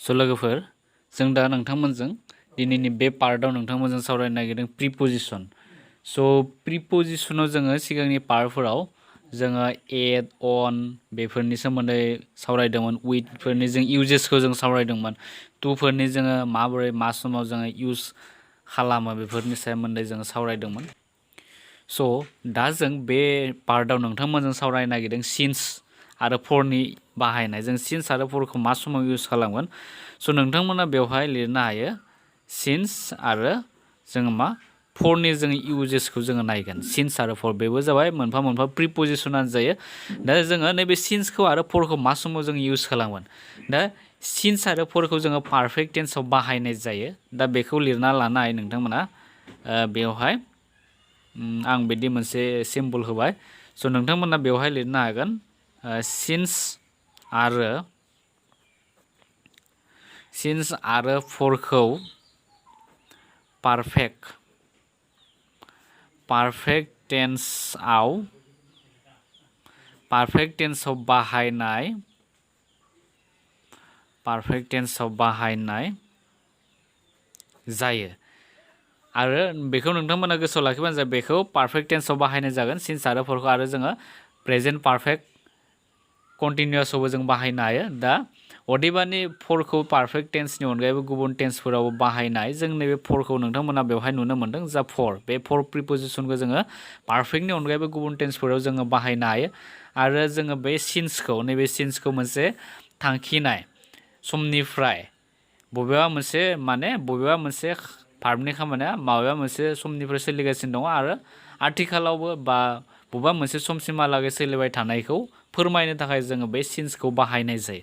स' लोगोफोर जों दा नोंथांमोनजों दिनैनि बे पार्टआव नोंथांमोनजों सावरायनो नागिरदों प्रिपोजिशन स' प्रिपोजिशनाव जोङो सिगांनि पार्टफोराव जोङो एड अन बेफोरनि सोमोन्दै सावरायदोंमोन उइथफोरनि जों इउजेसखौ जों सावरायदोंमोन टुफोरनि जोङो माबोरै मा समाव जोङो इउज खालामो बेफोरनि सोमोन्दै जोङो सावरायदोंमोन स' दा जों बे पार्टआव नोंथांमोनजों सावरायनो नागिरदों सिन्स आरो फरनि बाहायनाय जों सिन्स आरो फरखौ मा समाव इउज खालामगोन स' नोंथांमोना बेवहाय लिरनो हायो सिन्स आरो जोङो मा फरनि जोङो इउजेसखौ जोङो नायगोन सिन्स आरो फर बेबो जाबाय मोनफा मोनफा प्रिपोजिशनानो जायो दा जोङो नैबे सिन्सखौ आरो फरखौ मा समाव जों इउज खालामगोन दा सिन्स आरो फरखौ जोङो पारफेक्ट टेन्सआव बाहायनाय जायो दा बेखौ लिरना लानो हायो नोंथांमोना बेवहाय आं बिदि मोनसे सिम्बल होबाय स' नोंथांमोना बेवहाय लिरनो हागोन सिन्स आरो फरखौ पारफेक्ट टेन्सआव बाहायनाय जायो आरो बेखौ नोंथांमोना गोसोआव लाखिबानो जाबाय बेखौ पारफेक्ट टेन्सआव बाहायनाय जागोन सिन्स आरो फरखौ आरो जोङो प्रेजेन्ट पारफेक्ट कन्टिनिउआसआवबो जों बाहायनो हायो दा अदेबानि फरखौ पारफेक्ट टेन्सनि अनगायैबो गुबुन टेन्सफोरावबो बाहायनाय जों नैबे फरखौ नोंथांमोना बेवहाय नुनो मोन्दों जा फर बे फर प्रिपोजिशनखौ जोङो पारफेक्टनि अनगायैबो गुबुन टेन्सफोराव जोङो बाहायनो हायो आरो जोङो बे सिन्सखौ नैबे सिन्सखौ मोनसे थांखिनाय समनिफ्राय बबेबा मोनसे भार्बनि खामानिया माबेबा मोनसे समनिफ्राय सोलिगासिनो दङ आरो आथिखालावबो बा बबेबा मोनसे समसिमहालागै सोलिबाय थानायखौ फोरमायनो थाखाय जोङो बे सिन्सखौ बाहायनाय जायो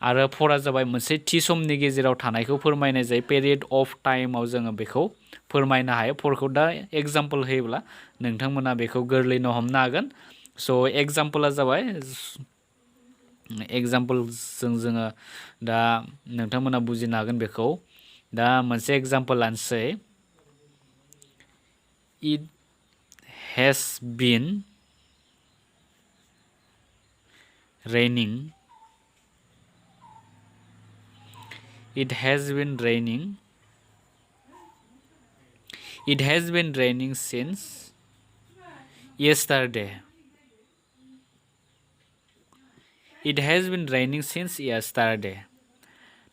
आरो फरा जाबाय मोनसे थि समनि गेजेराव थानायखौ फोरमायनाय जायो पेरियड अफ टाइमाव जोङो बेखौ फोरमायनो हायो फरखौ दा एग्जाम्पल होयोब्ला नोंथांमोना बेखौ गोरलैनो हमनो हागोन स' एग्जाम्पला जाबाय एग्जाम्पलजों जोङो दा नोंथांमोना बुजिनो हागोन बेखौ दा मोनसे एग्जाम्पल लानोसै it has been raining since yesterday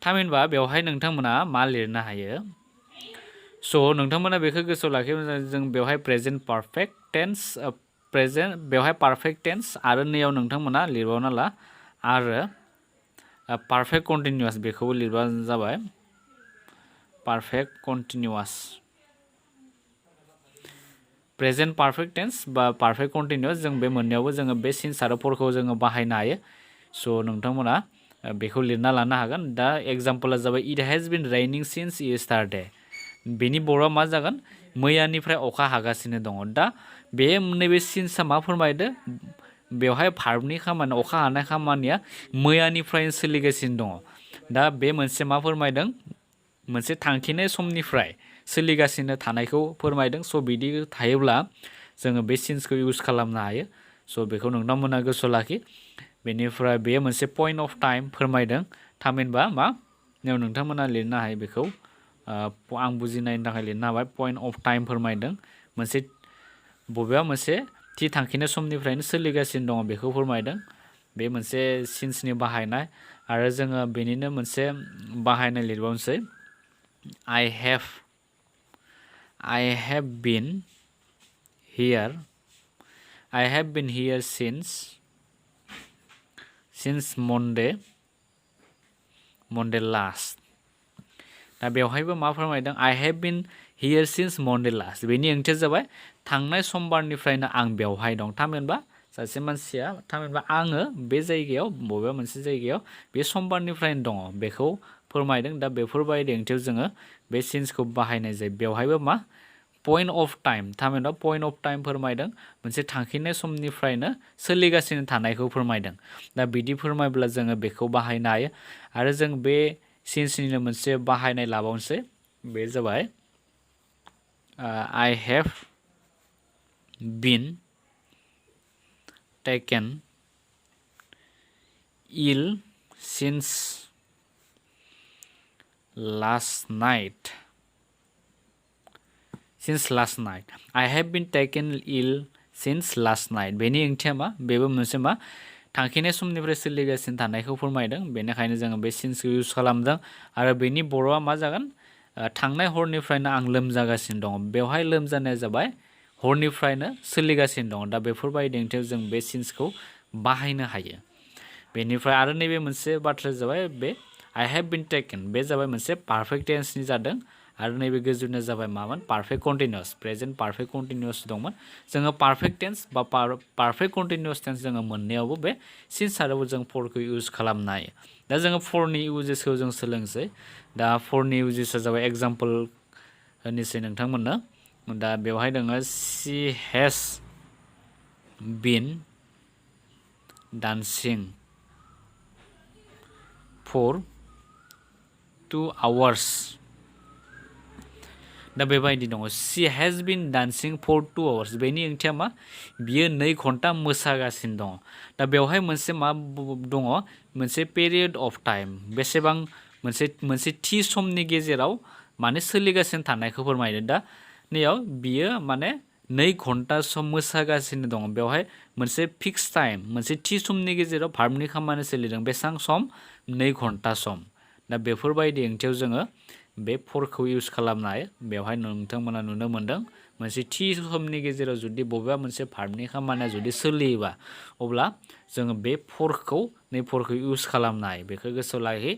थामहिनबा बेवहाय नोंथांमोना मा लिरनो हायो स' नोंथांमोना बेखौ गोसोआव लाखियोब्ला जों बेवहाय प्रेजेन्ट पारफेक्ट टेन्स बेवहाय पारफेक्ट टेन्स आरो नैयाव नोंथांमोना लिरबावना ला आरो पारफेक्ट कन्टिनिउआस बेखौबो लिरबानो जाबाय पारफेक्ट कन्टिनिउआस प्रेजेन्ट पारफेक्ट टेन्स बा पारफेक्ट कन्टिनिउआस जों बे मोननैयावबो जोङो बे सिन्स आरो फरखौ जोङो बाहायनो हायो स' नोंथांमोना बेखौ लिरना लानो हागोन दा एग्जाम्पला जाबाय इट हेज बिन रेनिं सिन्स येस्टारडे बेनि बर'आ मा जागोन मैयानिफ्राय अखा हागासिनो दङ दा बे नैबे सिन्सआ मा फोरमायदो बेवहाय भार्बनि खामानि अखा हानाय खामानिया मैयानिफ्रायनो सोलिगासिनो दङ दा बे मोनसे मा फोरमायदों मोनसे थांखिनाय समनिफ्राय सोलिगासिनो थानायखौ फोरमायदों स' बिदि थायोब्ला जोङो बे सिन्सखौ इउज खालामनो हायो स' बेखौ नोंथांमोना गोसोआव लाखि बेनिफ्राय बेयो मोनसे पइन्ट अफ टाइम फोरमायदों थामहिनबा मा नोंथांमोना लिरनो हायो बेखौ आं बुजिनायनि थाखाय लिरनो हाबाय पइन्ट अफ टाइम फोरमायदों मोनसे बबेबा मोनसे थि थांखिनाय समनिफ्रायनो सोलिगासिनो दङ बेखौ फोरमायदों बे मोनसे सिन्सनि बाहायनाय आरो जोङो बेनिनो मोनसे बाहायनाय लिरबावनोसै I have been here since Monday last दा बेवहायबो मा फोरमायदों I have been here since Monday last बेनि ओंथिया जाबाय थांनाय समबारनिफ्रायनो आं बेवहाय दं थामहिनबा सासे मानसिया थामहिनबा आङो बे जायगायाव बबेबा मोनसे जायगायाव बे समबारनिफ्रायनो दङ बेखौ फोरमायदों दा बेफोरबायदि ओंथियाव जोङो बे सिन्सखौ बाहायनाय जायो बेवहायबो मा पइन्ट अफ टाइम थामहिनबा पइन्ट अफ टाइम फोरमायदों मोनसे थांखिनाय समनिफ्रायनो सोलिगासिनो थानायखौ फोरमायदों दा बिदि फोरमायब्ला जोङो बेखौ बाहायनो हायो आरो जों बे सिन्सनिनो मोनसे बाहायनाय लाबावनोसै बे जाबाय I have been taken ill since last night. Since last night. I have been taken ill since last night. बेनि ओंथिया मा? बेबो मोनसे मा? थांखिनाय समनिफ्राय सोलिगासिनो थानायखौ फोरमायदों। बेनिखायनो जोङो बे सिन्सखौ इउज खालामदों आरो बेनि बर'आ मा जागोन? थांनाय हरनिफ्रायनो आं लोमजागासिनो दङ। बेवहाय लोमजानाया जाबाय हरनिफ्रायनो सोलिगासिनो दङ। दा बेफोरबायदि ओंथियाव जों बे सिन्सखौ बाहायनो हायो। बेनिफ्राय आरो नैबे मोनसे बाथ्राया जाबाय बे I have been taken। बे जाबाय मोनसे पारफेक्ट टेन्सनि जादों आरो नैबे गोजौनिया जाबाय मामोन? Perfect continuous. Present perfect continuous दंमोन। जोङो पारफेक्ट टेन्स बा पारफेक्ट कन्टिनिउस टेन्स जोङो मोननैयावबो बे सिन्स आरो जों फरखौ इउज खालामनो हायो। दा जोङो फरनि इउजेसखौ जों सोलोंसै। दा फरनि इउजेसआ जाबाय एग्जाम्पल होनोसै नोंथांमोननो। दा बेवहाय दङ she has been dancing for 2 hours। दा बेबायदि दङ she has been dancing for 2 hours। बेनि ओंथिया मा? बियो 2 घन्टा मोसागासिनो दङ। दा बेवहाय मोनसे मा दङ? मोनसे पेरियड अफ टाइम। बेसेबां मोनसे थि समनि गेजेराव माने सोलिगासिनो थानायखौ फोरमायदों। दा नैयाव बियो माने 2 घन्टा सम मोसागासिनो दङ। बेवहाय मोनसे फिक्स टाइम, मोनसे थि समनि गेजेराव भार्बनि खामानि सोलिदों। बेसेबां सम? 2 घन्टा सम। दा बेफोरबायदि ओंथियाव जोङो बे फरखौ इउज खालामनो हायो। बेवहाय नोंथांमोना नुनो मोनदों मोनसे थि समनि गेजेराव जुदि बबेबा मोनसे भार्बनि खामानिया जुदि सोलियोबा अब्ला जोङो बे फरखौ इउज खालामनो हायो। बेखौ गोसोआव लाखि।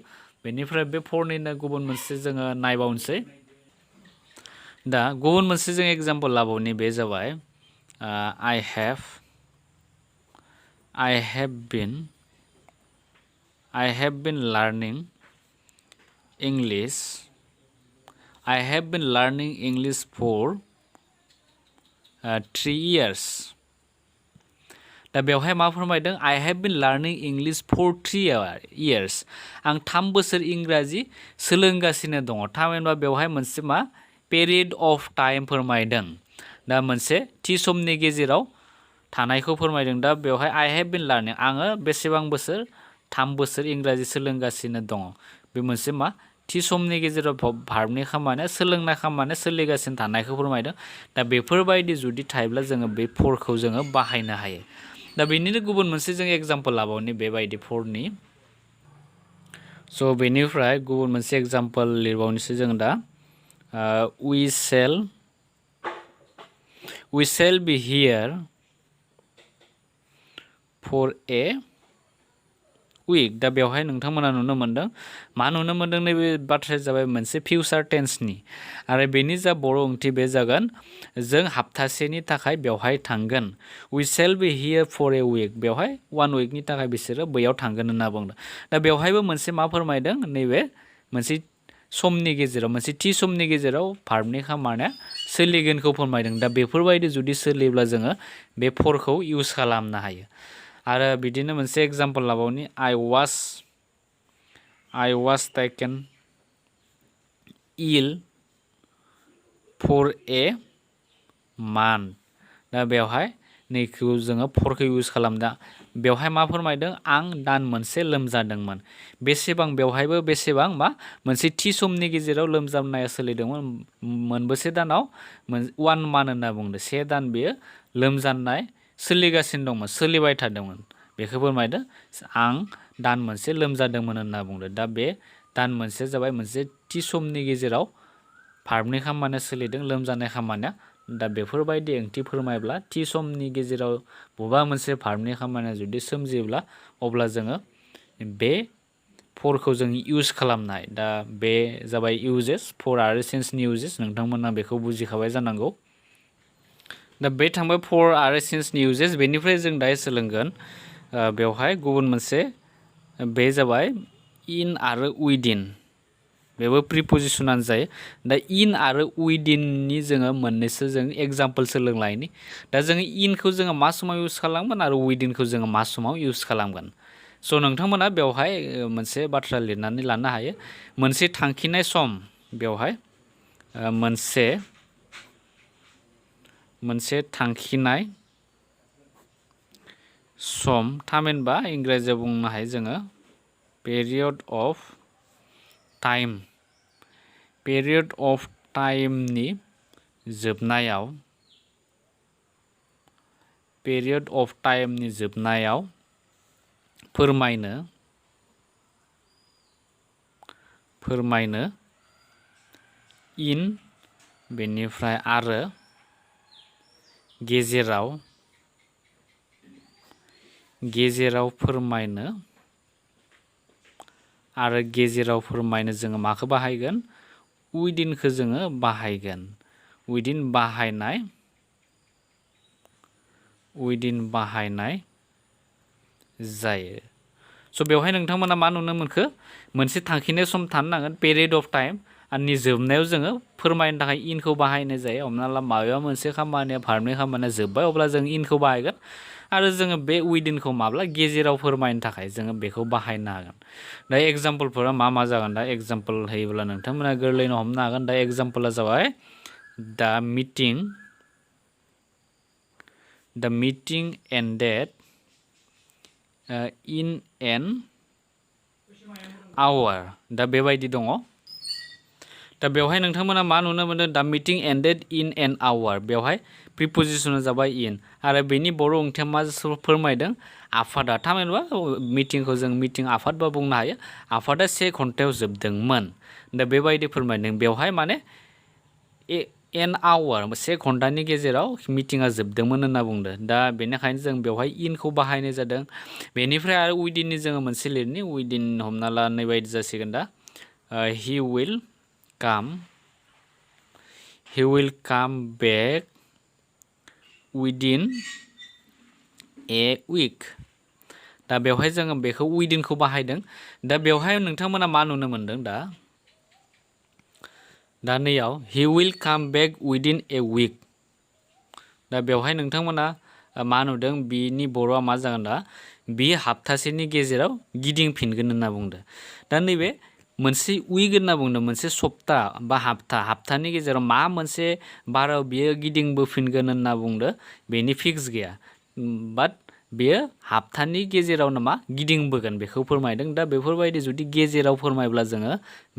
बेनिफ्राय बे फरनिनो गुबुन मोनसे जोङो नायबावनोसै। दा गुबुन मोनसे जों एग्जाम्पल लाबावनि। बे जाबाय I have been learning English for 3 years। दा बेवहाय मा फोरमायदों? I have been learning English for 3 years। आं 3 बोसोर इंराजि सोलोंगासिनो दङ। थामहिनबा बेवहाय मोनसे मा? पेरियड अफ टाइम फोरमायदों। दा मोनसे थि समनि गेजेराव थानायखौ फोरमायदों। दा बेवहाय I have been learning। आङो बेसेबां बोसोर? 3 बोसोर इंराजि सोलोंगासिनो दङ। बे मोनसे मा? थि समनि गेजेराव भार्बनि खामानिया सोलोंनाय खामानिया सोलिगासिनो थानायखौ फोरमायदों। दा बेफोरबायदि जुदि थायोब्ला जोङो बे फरखौ जोङो बाहायनो हायो। दा बेनिनो गुबुन मोनसे जों एग्जाम्पल लाबावनि बेबायदि फरनि। स' बेनिफ्राय गुबुन मोनसे एग्जाम्पल लिरबावनोसै जों दा। We shall be here for a week। दा बेवहाय नोंथांमोना नुनो मोनदों मा नुनो मोनदों? नैबे बाथ्राया जाबाय मोनसे फिउचार टेन्सनि आरो बेनि जा बर' ओंथि बे जागोन जों हप्तासेनि थाखाय बेवहाय थांगोन। We shall be here for a week। बेवहाय 1 weekनि थाखाय बिसोरो बैयाव थांगोन होनना बुंदों। दा बेवहायबो मोनसे मा फोरमायदों? नैबे मोनसे समनि गेजेराव, मोनसे थि समनि गेजेराव भार्बनि खामानिया सोलिगोनखौ फोरमायदों। दा बेफोरबायदि जुदि सोलियोब्ला जोङो बे फरखौ इउज खालामनो हायो। आरो बिदिनो मोनसे example लाबावनि। I was taken ill for a month। दा बेवहाय नैखौ जोङो फरखौ इउज खालामदों। बेवहाय मा फोरमायदों? आं दान मोनसे लोमजादोंमोन। बेसेबां? बेवहायबो बेसेबां मा? मोनसे थि समनि गेजेराव लोमजानाया सोलिदोंमोन। मोनबेसे दानाव? 1 month होनना बुंदों। 1 दान बेयो लोमजानाय सोलिगासिनो दंमोन, सोलिबाय थादोंमोन। बेखौ फोरमायदों आं दान मोनसे लोमजादोंमोन होनना बुंदों। दा बे दान मोनसेया जाबाय मोनसे थि समनि गेजेराव भार्बनि खामानिया सोलिदों, लोमजानाय खामानिया। दा बेफोरबायदि ओंथि फोरमायब्ला थि समनि गेजेराव बबेबा मोनसे भार्बनि खामानिया जुदि सोमजियोब्ला अब्ला जोङो बे फरखौ जों इउज खालामनो हायो। दा बे जाबाय इउजेस, फर आरो सिन्सनि इउजेस। नोंथांमोना बेखौ बुजिखाबाय जानांगौ। दा बे थांबाय फर आरो सिन्सनि इउजेस। बेनिफ्राय जों दायो सोलोंगोन बेवहाय गुबुन मोनसे। बे जाबाय इन आरो उइदिन। बेबो प्रिपजिसनानो जायो। दा इन आरो उइदिननि जोङो मोननैसो जों एग्जाम्पल सोलोंलायनि। दा जोङो इनखौ जोङो मा समाव इउज खालामगोन आरो उइदिनखौ जोङो मा समाव इउज खालामगोन। स' नोंथांमोना बेवहाय मोनसे बाथ्रा लिरनानै लानो हायो। मोनसे थांखिनाय सम, बेवहाय मोनसे थांखिनाय सम, थामहिनबा इंराजियाव बुंनो हायो जोङो period of time. period of timeनि जोबनायाव period of timeनि जोबनायाव फोरमायनो in बेनिफ्राय आरो गेजेराव फोरमायनो आरो गेजेराव फोरमायनो जोङो माखौ बाहायगोन withinखौ जोङो बाहायगोन within बाहायनाय जायो स' बेवहाय नोंथांमोना मा नुनो मोनखो मोनसे थांखिनाय सम थानो नांगोन period of time आंनि जोबनायाव जोङो फोरमायनो थाखाय इनखौ बाहायनाय जायो हमना ला माबेबा मोनसे खामानिया भारबनि खामानिया जोब्बाय अब्ला जों इनखौ बाहायगोन आरो जोङो बे withinखौ माब्ला गेजेराव फोरमायनो थाखाय जोङो बेखौ बाहायनो हागोन दा एग्जाम्पलफोरा मा जागोन दा एग्जाम्पल होयोब्ला नोंथांमोना गोरलैनो हमनो हागोन दा एग्जाम्पला जाबाय the meeting ended in an hour दा बेबायदि दङ दा बेवहाय नोंथांमोना मा नुनो मोनदों the meeting ended in an hour बेवहाय प्रिपोजिशना जाबाय in आरो बेनि बर' ओंथिया मा फोरमायदों आफादा थामहिनबा मिटिंखौ जों मिटिं आफादबो बुंनो हायो आफादा 1 घन्टायाव जोबदोंमोन दा बेबायदि फोरमायदों बेवहाय माने an hour 1 घन्टानि गेजेराव मिटिंआ जोबदोंमोन होनना बुंदों दा बेनिखायनो जों बेवहाय इनखौ बाहायनाय जादों बेनिफ्राय आरो withinनि जोङो मोनसे लिरनि within हमना ला नैबायदि जासिगोन दा he will come back within a week दा बेवहाय जोङो बेखौ withinखौ बाहायदों दा बेवहाय नोंथांमोना मा नुनो मोनदों दा नैयाव he will come back within a week दा बेवहाय नोंथांमोना मा नुदों बिनि बर'आ मा जागोन दा बि हप्तासेनि गेजेराव गिदिंफिनगोन होनना बुंदों दा नैबे मोनसे उइक होनना बुंदों मोनसे सप्ता बा हप्तानि गेजेराव मा मोनसे बाराव बियो गिदिंबोफिनगोन होनना बुंदों बेनि फिक्स गैया बाट बेयो हप्तानि गेजेरावनो मा गिदिंबोगोन बेखौ फोरमायदों दा बेफोरबायदि जुदि गेजेराव फोरमायब्ला जोङो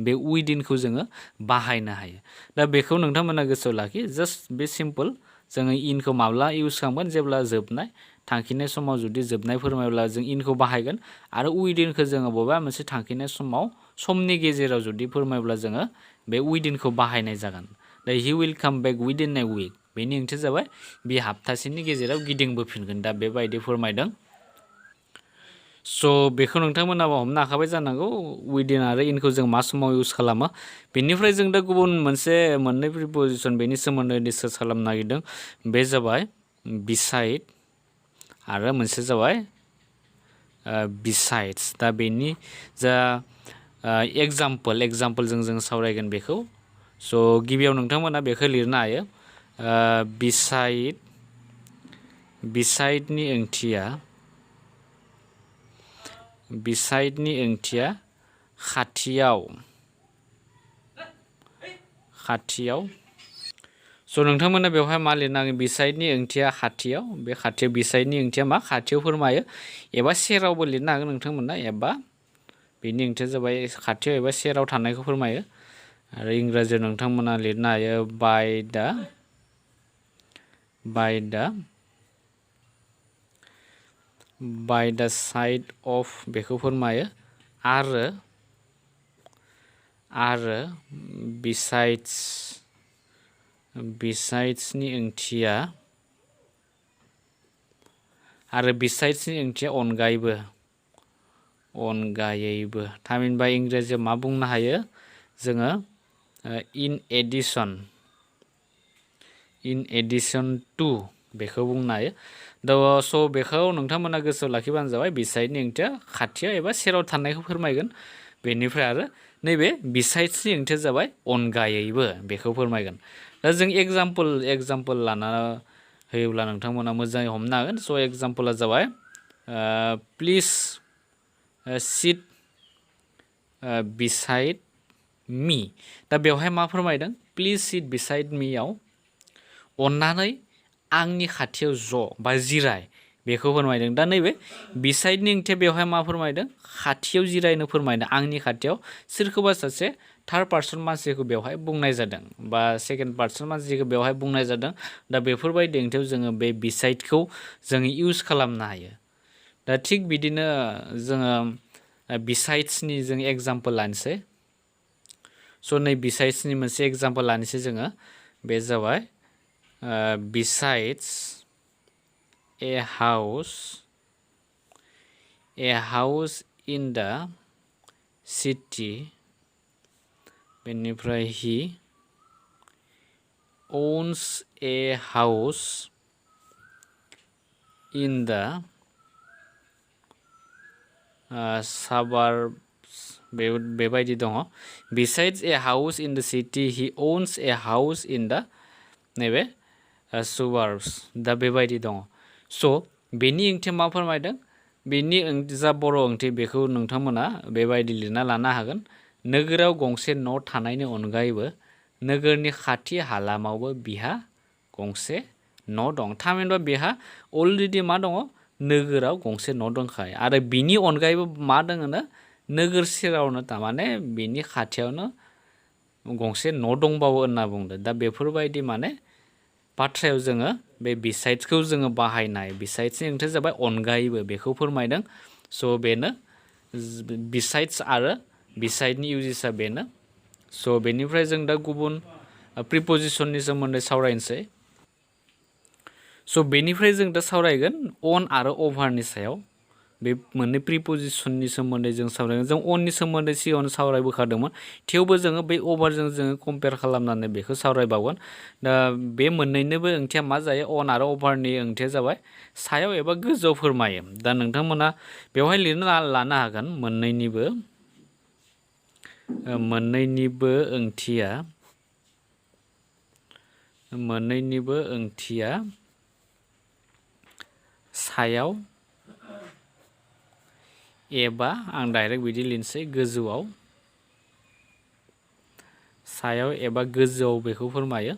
बे withinखौ जोङो बाहायनो हायो दा बेखौ नोंथांमोना गोसोआव लाखि जास्ट बे सिम्पल जोङो इनखौ माब्ला इउज खालामगोन जेब्ला जोबनाय थांखिनाय समाव जुदि जोबनाय फोरमायब्ला जों इनखौ बाहायगोन आरो withinखौ जोङो बबेबा मोनसे थांखिनाय समाव समनि गेजेराव जुदि फोरमायब्ला जोङो बे withinखौ बाहायनाय जागोन दा he will come back within a week बेनि ओंथिया जाबाय बे हप्तासेनि गेजेराव गिदिंबोफिनगोन दा बेबायदि फोरमायदों स' बेखौ नोंथांमोनाबो हमनो हाखाबाय जानांगौ within आरो इनखौ जों मा समाव इउज खालामो बेनिफ्राय जों दा गुबुन मोननै प्रिपोजिशन बेनि सोमोन्दै डिसकास खालामनो नागिरदों बे जाबाय beside आरो मोनसे जाबाय besides दा बेनि जा एग्जाम्पलजों जों सावरायगोन बेखौ स' गिबियाव नोंथांमोना बेखौ लिरनो हायो besideनि ओंथिया खाथियाव स' नोंथांमोना बेवहाय मा लिरनांगोन besideनि ओंथिया खाथियाव बे खाथियाव besideनि ओंथिया मा खाथियाव फोरमायो एबा सेरावबो लिरनो हागोन नोंथांमोना एबा बेनि ओंथिया जाबाय खाथियाव एबा सेराव थानायखौ फोरमायो आरो इंराजियाव नोंथांमोना लिरनो हायो by the side of बेखौ फोरमायो आरो besidesनि ओंथिया अनगायैबो थामहिनबा इंराजियाव मा बुंनो हायो जोङो in addition to बेखौ बुंनो हायो दा स' बेखौ नोंथांमोना गोसोआव लाखिबानो जाबाय besideनि ओंथिया खाथियाव एबा सेराव थानायखौ फोरमायगोन बेनिफ्राय आरो नैबे besides-नि ओंथिया जाबाय अनगायैबो बेखौ फोरमायगोन दा जों एग्जाम्पल लाना होयोब्ला नोंथांमोना मोजाङै हमनो हागोन स' एग्जाम्पला जाबाय प्लिज सिट beside me दा बेवहाय मा फोरमायदों प्लिज सिट beside meआव अन्नानै आंनि खाथियाव बा जिराय बेखौ फोरमायदों दा नैबे besideनि ओंथिया बेवहाय मा फोरमायदों खाथियाव जिरायनो फोरमायदों आंनि खाथियाव सोरखौबा सासे थार्ड पार्सन मानसिखौ बेवहाय बुंनाय जादों बा सेकेन्ड पार्सन मानसिखौ बेवहाय बुंनाय जादों दा बेफोरबायदि ओंथियाव जोङो बे बिसाइडखौ जोङो इउज खालामनो हायो दा थिग बिदिनो जोङो बिसाइड्सनि जों एग्जाम्पल लानोसै स' नै बिसाइड्सनि मोनसे एग्जाम्पल लानोसै जोङो बे जाबाय besides a house in the city बेनिफ्राय he owns a house in the suburbs बेबायदि दङ besides a house in the city he owns a house in the नैबे suburbs दा बेबायदि दङ स' बेनि ओंथिया मा फोरमायदों बेनि जा बर' ओंथि बेखौ नोंथांमोना बेबायदि लिरना लानो हागोन नोगोराव गंसे न' थानायनि अनगायैबो नोगोरनि खाथि हालामावबो बिहा गंसे न' दं थामहिनबा बेहा अलरेडि मा दङ नोगोराव गंसे न' दंखायो आरो बिनि अनगायैबो मा दङनो नोगोर सेरावनो थारमाने बिनि खाथियावनो गंसे न' दंबावो होनना बुंदों दा बेफोरबायदि माने बाथ्रायाव जोङो बे बिसाइड्सखौ जोङो बाहायनाय बिसाइड्सनि ओंथिया जाबाय अनगायैबो बेखौ फोरमायदों स' बेनो बिसाइड्स आरो बिसाइडनि इउजेसआ बेनो स' बेनिफ्राय जों दा गुबुन प्रिपजिशननि सोमोन्दै सावरायनोसै स' बेनिफ्राय जों दा सावरायगोन अन आरो अभारनि सायाव बे मोननै प्रिपजिशननि सोमोन्दै जों सावरायगोन जों अननि सोमोन्दै सिगाङावनो सावरायबोखादोंमोन थेवबो जोङो बै अभारजों जोङो कम्पेयार खालामनानै बेखौ सावरायबावगोन दा बे मोननैनोबो ओंथिया मा जायो अन आरो अभारनि ओंथिया जाबाय सायाव एबा गोजौआव फोरमायो दा नोंथांमोना बेवहाय लिरना लानो हागोन मोननैनिबो ओंथिया सायाव एबा आं डाइरेक्ट बिदि लिरनोसै गोजौआव सायाव एबा गोजौआव बेखौ फोरमायो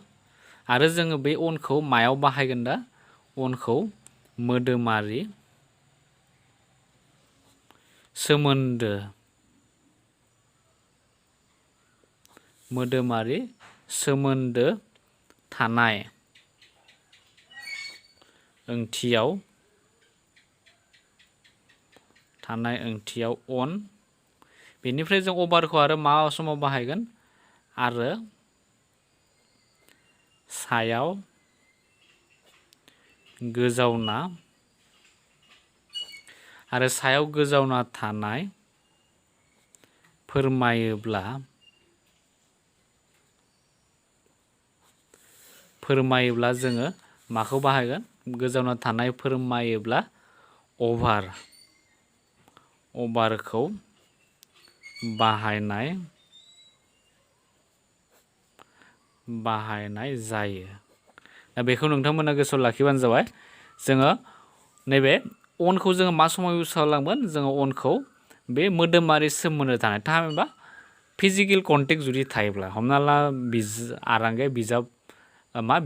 आरो जोङो बे अनखौ मायाव बाहायगोन दा अनखौ मोदोमारि सोमोन्दो थानाय ओंथियाव अन बेनिफ्राय जों अभारखौ आरो मा समाव बाहायगोन आरो सायाव गोजावना थानाय फोरमायोब्ला जोङो माखौ बाहायगोन गोजावना थानाय फोरमायोब्ला अभारखौ बाहायनाय जायो दा बेखौ नोंथांमोना गोसोआव लाखिबानो जाबाय जोङो नैबे अनखौ जोङो मा समाव इउज खालामगोन जोङो अनखौ बे मोदोमारि सोमोन्दो थानाय थामहिनबा फिजिकेल कन्टेक्ट जुदि थायोब्ला हमना ला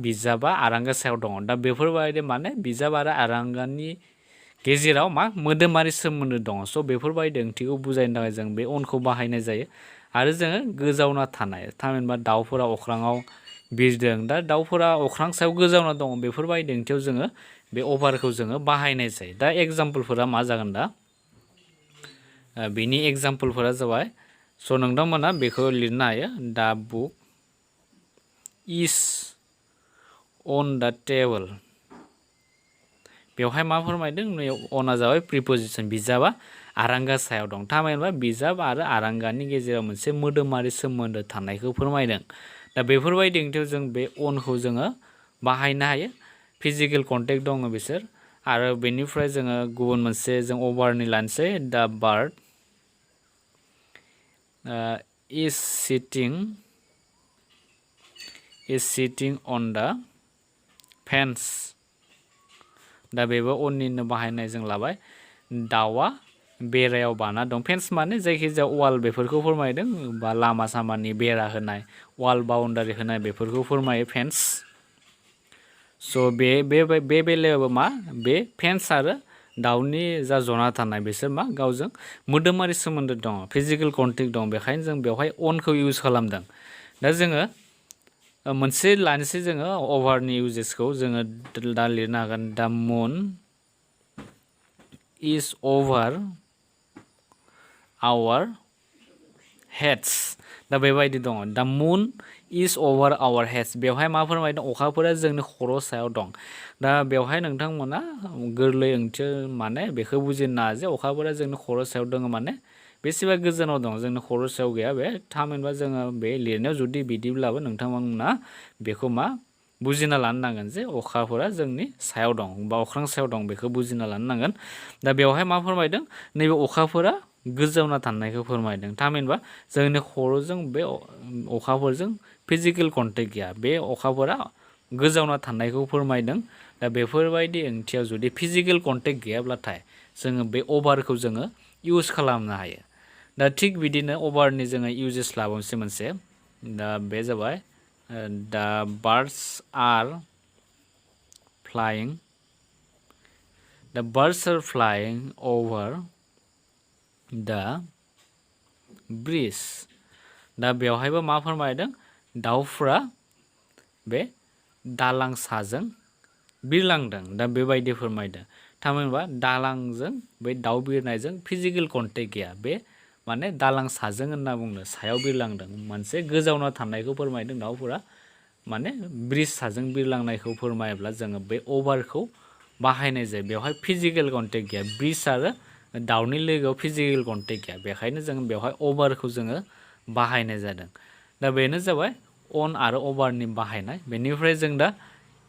बिजाबा आरांगा सायाव दङ दा बेफोरबायदि माने बिजाब आरो आरांगानि गेजेराव मा मोदोमारि सोमोन्दो दङ स' बेफोरबायदि ओंथिखौ बुजायनो थाखाय जों बे अनखौ बाहायनाय जायो आरो जोङो गोजावना थानाय थामहिनबा दाउफोरा अख्राङाव बिरदों दा दाउफोरा अख्रां सायाव गोजावना दङ बेफोरबायदि ओंथियाव जोङो बे अभारखौ जोङो बाहायनाय जायो दा एग्जाम्पलफोरा मा जागोन दा बिनि एग्जाम्पलफोरा जाबाय स' नोंथांमोना बेखौ लिरनो हायो दा बुक इज अन दा टेबोल बेवहाय मा फोरमायदों अना जाबाय प्रिपजिशन बिजाबा आरांगा सायाव दं थामहिनबा बिजाब आरो आरांगानि गेजेराव मोनसे मोदोमारि सोमोन्दो थानायखौ फोरमायदों दा बेफोरबायदि ओंथियाव जों बे अनखौ जोङो बाहायनो हायो फिजिकेल कन्टेक्ट दङ बिसोर आरो बेनिफ्राय जोङो गुबुन मोनसे जों अभारनि लानोसै दा bird is sitting on the fence दा बेबो अननिनो बाहायनाय जों लाबाय दाउआ बेरायाव बाना दं फेन्स माने जायखिजाया वाल बेफोरखौ फोरमायदों बा लामा सामानि बेरा होनाय वाल बाउन्डारि होनाय बेफोरखौ फोरमायो फेन्स स' बे बेलायावबो मा बे फेन्स आरो दाउनि जा जना थानाय बिसोर मा गावजों मोदोमारि सोमोन्दो दङ फिजिकेल कन्टेक्ट दं बेखायनो जों बेवहाय अनखौ इउज खालामदों दा जोङो मोनसे लानोसै जोङो ओभारनि इउजेसखौ जोङो दा लिरनो हागोन the moon is over our heads दा बेबायदि दङ the moon is over our heads बेवहाय मा फोरमायदों अखाफोरा जोंनि खर' सायाव दं दा बेवहाय नोंथांमोना गोरलै ओंथि माने बेखौ बुजिनो हायो जे अखाफोरा जोंनि खर' सायाव दङ माने बेसेबा गोजानाव दं जोंनि खर' सायाव गैया बे थामहिनबा जोङो बे लिरनायाव जुदि बिदिब्लाबो नोंथांमोना बेखौ मा बुजिना लानो नांगोन जे अखाफोरा जोंनि सायाव दं बा अख्रां सायाव दं बेखौ बुजिना लानो नांगोन दा बेवहाय मा फोरमायदों नैबे अखाफोरा गोजावना थानायखौ फोरमायदों थामहिनबा जोंनि खर'जों बे अखाफोरजों फिजिकेल कन्टेक्ट गैया बे अखाफोरा गोजावना थानायखौ फोरमायदों दा बेफोरबायदि ओंथियाव जुदि फिजिकेल कन्टेक्ट गैयाब्लाथाय जोङो बे ओभारखौ जोङो इउज खालामनो हायो दा थिग बिदिनो ओभारनि जोङो इउजेस लाबावनोसै मोनसे दा बे जाबाय द बार्ड्स आर फ्लाइं ओभार द ब्रिज दा बेवहायबो मा फोरमायदों दाउफ्रा बे दालां साजों बिरलांदों दा बेबायदि फोरमायदों थामहिनबा दालांजों बे दाउ बिरनायजों फिजिकेल कन्टेक्ट गैया बे माने दालां साजों होनना बुंनो सायाव बिरलांदों मोनसे गोजावना थानायखौ फोरमायदों दाउफोरा माने ब्रिज साजों बिरलांनायखौ फोरमायोब्ला जोङो बे ओभारखौ बाहायनाय जायो बेवहाय फिजिकेल कन्टेक्ट गैया ब्रिज आरो दाउनि लोगोआव फिजिकेल कन्टेक्ट गैया बेखायनो जों बेवहाय ओभारखौ जोङो बाहायनाय जादों दा बेनो जाबाय अन आरो ओभारनि बाहायनाय बेनिफ्राय जों दा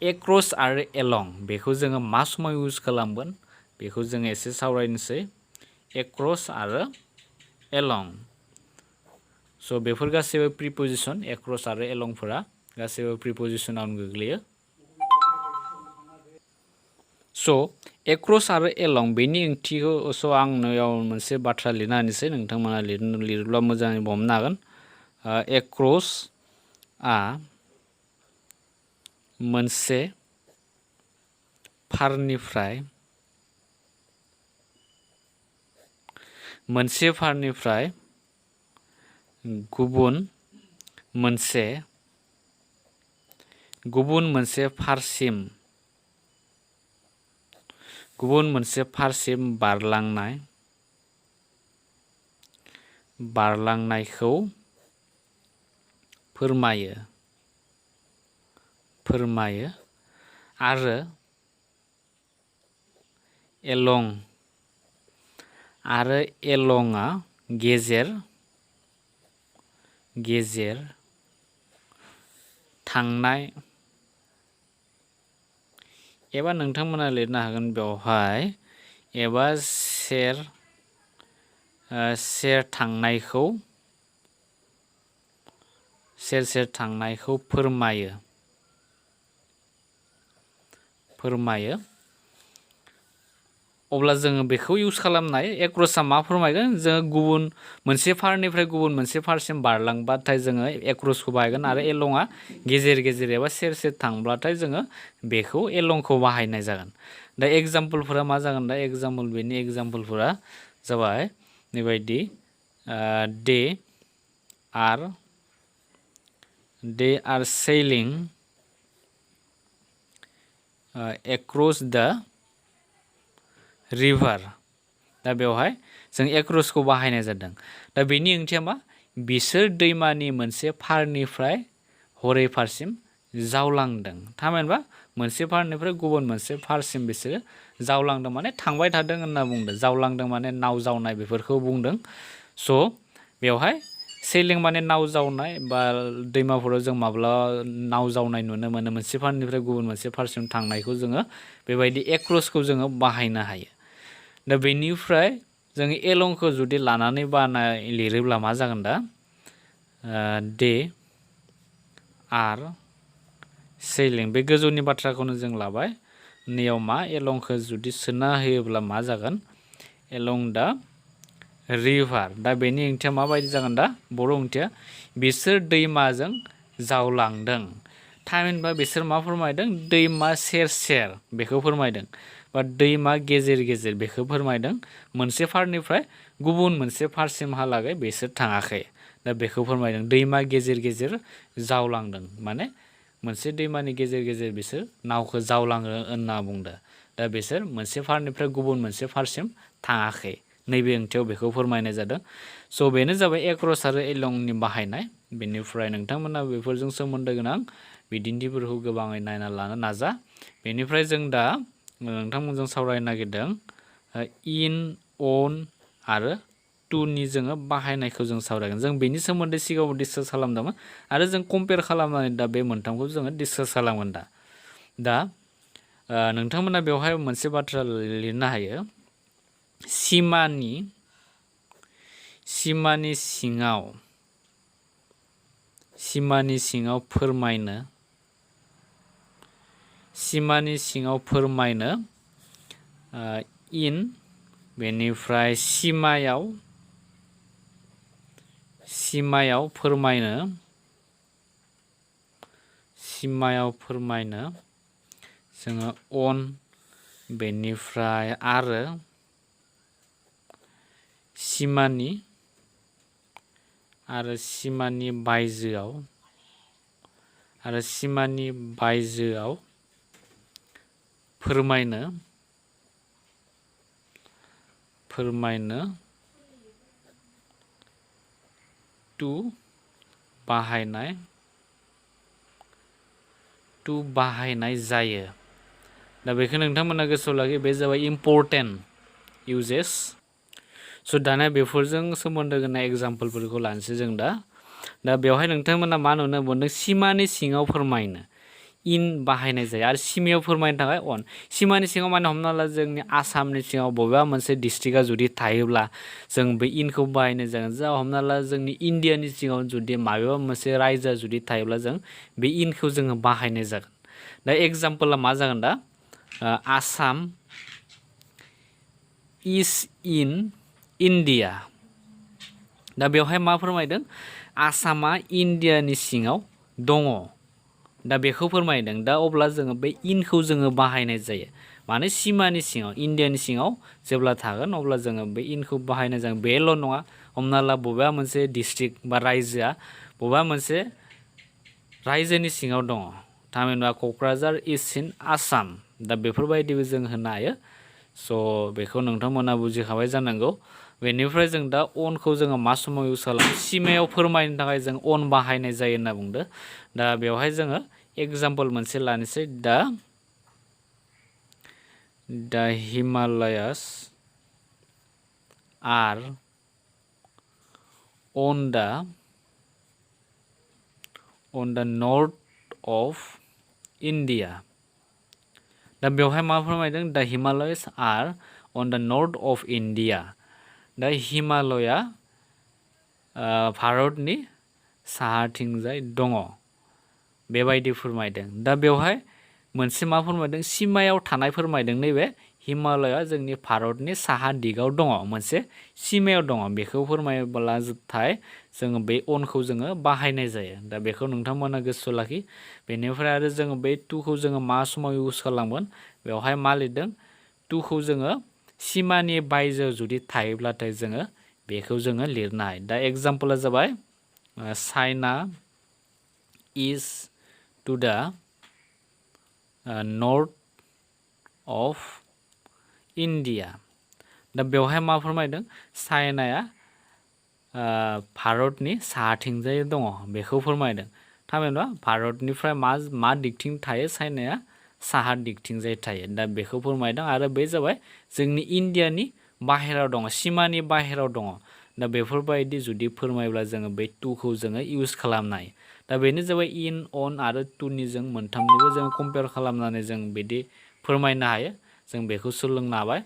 एक्रस आरो एलं बेखौ जोङो मा समाव इउज खालामगोन बेखौ जोङो एसे सावरायनोसै एक्रस आरो एलं स' बेफोर गासैबो प्रिपोजिशन एक्रस आरो एलंफोरा गासैबो प्रिपोजिशनावनो गोग्लैयो स' एक्रस आरो एलं बेनि ओंथिखौ स' आंनियाव मोनसे बाथ्रा लिरना होनोसै नोंथांमोना लिरोब्ला मोजाङै हमनो हागोन एक्रसआ मोनसे फारनिफ्राय गुबुन मोनसे फारसिम बारलांनायखौ फोरमायो आरो एलंआ गेजेर थांनाय एबा नोंथांमोना लिरनो हागोन बेवहाय एबा सेर थांनायखौ फोरमायो अब्ला जोङो बेखौ इउज खालामनो हायो एक्रसआ मा फोरमायगोन जोङो गुबुन मोनसे फारनिफ्राय गुबुन मोनसे फारसिम बारलांबाथाय जोङो एक्रसखौ बाहायगोन आरो एलंआ गेजेर एबा सेर थांब्लाथाय जोङो बेखौ एलंखौ बाहायनाय जागोन दा एग्जाम्पलफोरा मा जागोन दा बेनि एग्जाम्पलफोरा जाबाय बेबायदि they are sailing across the river दा बेवहाय जों एक्रसखौ बाहायनाय जादों दा बेनि ओंथिया मा बिसोर दैमानि मोनसे फारनिफ्राय हरै फारसिम जावलांदों थामहिनबा मोनसे फारनिफ्राय गुबुन मोनसे फारसिम बिसोरो जावलांदों माने थांबाय थादों होनना बुंदों जावलांदों माने नाव जावनाय बेफोरखौ बुंदों स' बेवहाय सेलिं माने नाव जावनाय बा दैमाफोराव जों माब्लाबा नाव जावनाय नुनो मोनो मोनसे फारनिफ्राय गुबुन मोनसे फारसिम थांनायखौ जोङो बेबायदि एक्रसखौ जोङो बाहायनो हायो दा बेनिफ्राय जों एलंखौ जुदि लानानै लिरोब्ला मा जागोन दा दे आर sailing बे गोजौनि बाथ्राखौनो जों लाबाय नैयाव मा एलंखौ जुदि सोना होयोब्ला मा जागोन एलं दा रिभार दा बेनि ओंथिया माबायदि जागोन दा बर' ओंथिया बिसोर दैमाजों जावलांदों थामहिनबा बिसोर मा फोरमायदों दैमा सेर बेखौ फोरमायदों बा दैमा गेजेर गेजेर बेखौ फोरमायदों मोनसे फारनिफ्राय गुबुन मोनसे फारसिमहालागै बिसोर थाङाखै दा बेखौ फोरमायदों दैमा गेजेर गेजेर जावलांदों माने मोनसे दैमानि गेजेर गेजेर बिसोर नावखौ जावलाङो होनना बुंदों दा बिसोर मोनसे फारनिफ्राय गुबुन मोनसे फारसिम थाङाखै नैबे ओंथियाव बेखौ फोरमायनाय जादों स' बेनो जाबाय एक्रस आरो एलंनि बाहायनाय बेनिफ्राय नोंथांमोना बेफोरजों सोमोन्दो गोनां बिदिन्थिफोरखौ गोबाङै नायना लानो नाजा बेनिफ्राय जों दा नोंथांमोनजों सावरायनो नागिरदों इन अन आरो टुनि जोङो बाहायनायखौ जों सावरायगोन जों बेनि सोमोन्दै सिगाङाव डिसकास खालामदोंमोन आरो जों कम्पेयार खालामनानै दा बे मोनथामखौ जोङो डिसकास खालामगोन दा नोंथांमोना बेवहाय मोनसे बाथ्रा लिरनो हायो सिमानि सिङाव फोरमायनो इन बेनिफ्राय सिमायाव फोरमायनो जोङो अन बेनिफ्राय आरो सिमानि बायजोआव फोरमायनो टु बाहायनाय जायो दा बेखौ नोंथांमोना गोसोआव लाखि बे जाबाय इम्परटेन्ट इउजेस स' दाना बेफोरजों सोमोन्दो गोनां एग्जाम्पलफोरखौ लानोसै जों दा बेवहाय नोंथांमोना मा नुनो मोनदों सिमानि सिङाव फोरमायनो इन बाहायनाय जायो आरो सिमायाव फोरमायनो थाखाय अन सिमानि सिङाव माने हमना ला जोंनि आसामनि सिङाव बबेबा मोनसे डिस्ट्रिक्टआ जुदि थायोब्ला जों बे इनखौ बाहायनाय जागोन जा हमना ला जोंनि इण्डियानि सिङाव जुदि माबेबा मोनसे रायजोआ जुदि थायोब्ला जों बे इनखौ जोङो बाहायनाय जागोन दा एग्जाम्पला मा जागोन दा आसाम इज इन इण्डिया दा बेवहाय मा फोरमायदों आसामा इण्डियानि सिङाव दङ दा बेखौ फोरमायदों दा अब्ला जोङो बे इनखौ जोङो बाहायनाय जायो माने सिमानि सिङाव इण्डियानि सिङाव जेब्ला थागोन अब्ला जोङो बे इनखौ बाहायनाय जागोन बेल' नङा हमना ला बबेबा मोनसे डिस्ट्रिक्ट बा रायजोआ बबेबा मोनसे रायजोनि सिङाव दङ थामहिनबा क'क्राझार इज इन आसाम दा बेफोरबायदिबो जों होनो हायो स' बेखौ नोंथांमोना बुजिखाबाय जानांगौ बेनिफ्राय जों दा अनखौ जोङो मा समाव इउज खालामो सिमायाव फोरमायनो थाखाय जों अन बाहायनाय जायो होनना बुंदो दा बेवहाय जोङो एग्जाम्पल मोनसे लानोसै दा हिमालयास आर on the north of India दा बेवहाय मा फोरमायदों दा हिमालयास आर on the north of India दा हिमालया भारतनि साहाथिंजाय दङ बेबायदि फोरमायदों दा बेवहाय मोनसे मा फोरमायदों सिमायाव थानाय फोरमायदों नैबे हिमालया जोंनि भारतनि साहा दिगाव दङ मोनसे सिमायाव दङ बेखौ फोरमायोब्ला जोबथाय जोङो बे अनखौ जोङो बाहायनाय जायो दा बेखौ नोंथांमोना गोसोआव लाखि बेनिफ्राय आरो जोङो बे टुखौ जोङो मा समाव इउज खालामगोन बेवहाय मा लिरदों टुखौ जोङो सिमानि बायजोआव जुदि थायोब्लाथाय जोङो बेखौ जोङो लिरनो हायो दा एग्जाम्पला जाबाय चाइना इज टु दा नर्थ अफ इण्डिया दा बेवहाय मा फोरमायदों चाइनाया भारतनि साहाथिंजाय दङ बेखौ फोरमायदों थामहिनबा भारतनिफ्राय मा दिगथिं थायो चाइनाया साहा दिगथिंजाय थायो दा बेखौ फोरमायदों आरो बे जाबाय जोंनि इण्डियानि बाहेरायाव दङ सिमानि बाहेरायाव दङ दा बेफोरबायदि जुदि फोरमायोब्ला जोङो बे टुखौ जोङो इउज खालामनो हायो दा बेनो जाबाय इन अन आरो टुनि जों मोनथामनिबो जों कम्पेयार खालामनानै जों बिदि फोरमायनो हायो जों बेखौ सोलोंनो हाबाय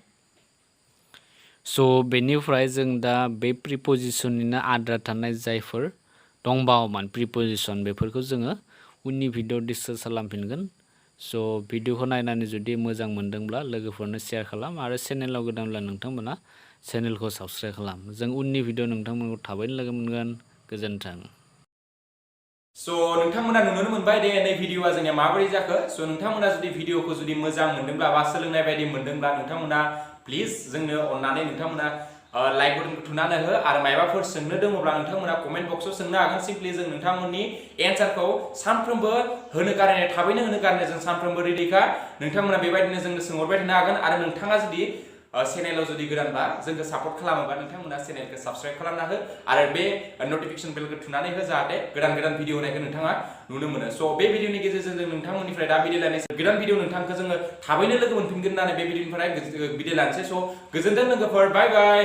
स' बेनिफ्राय जों दा बे प्रिप'जिशननिनो आद्रा थानाय जायफोर दंबावोमोन प्रिप'जिशन बेफोरखौ जोङो उननि भिडिअ डिसकास खालामफिनगोन स' भिडिअखौ नायनानै जुदि मोजां मोनदोंब्ला लोगोफोरनो शेयार खालाम आरो चेनेलाव गोदानब्ला नोंथांमोना चेनेलखौ साबस्क्राइब खालाम जों उननि भिडिअ नोंथांमोनखौ थाबैनो लोगो मोनगोन गोजोन्थों So नोंथांमोना नुनो मोनबाय दे नै भिडिअआ जोंनिया माबोरै जाखो so नोंथांमोना जुदि भिडिअखौ जुदि मोजां मोनदोंब्ला बा सोलोंनाय बायदि मोनदोंब्ला नोंथांमोना प्लिज जोंनो अननानै नोंथांमोना लाइक बटनखौ थुनानै हो आरो मायबाफोर सोंनो दङब्ला नोंथांमोना कमेन्ट बक्सआव सोंनो हागोन सिम्पलि जों नोंथांमोननि एन्सारखौ सानफ्रोमबो होनो गारनाय थाबैनो होनो गारनाय जों सानफ्रोमबो रेडिखा नोंथांमोना बेबायदिनो जोंनो सोंहरबाय थानो हागोन आरो नोंथाङा जुदि चेनेलाव जुदि गोदानबा जोंखौ सापर्ट खालामोबा नोंथांमोना चेनेलखौ साबस्क्राइब खालामना हो आरो बे नटिफिकेशन बेलखौ थुनानै हो जाहाथे गोदान गोदान भिडिअ होनायखौ नोंथाङा नुनो मोनो स' बे भिडिअनि गेजेरजों जों नोंथांमोननिफ्राय दा बिदाय लानोसै गोदान भिडिअ नोंथांखौ जोङो थाबैनो लोगो मोनफिनगोन होननानै बे भिडिअनिफ्राय बिदाय लानोसै स' गोजोनथों लोगोफोर बाय बाय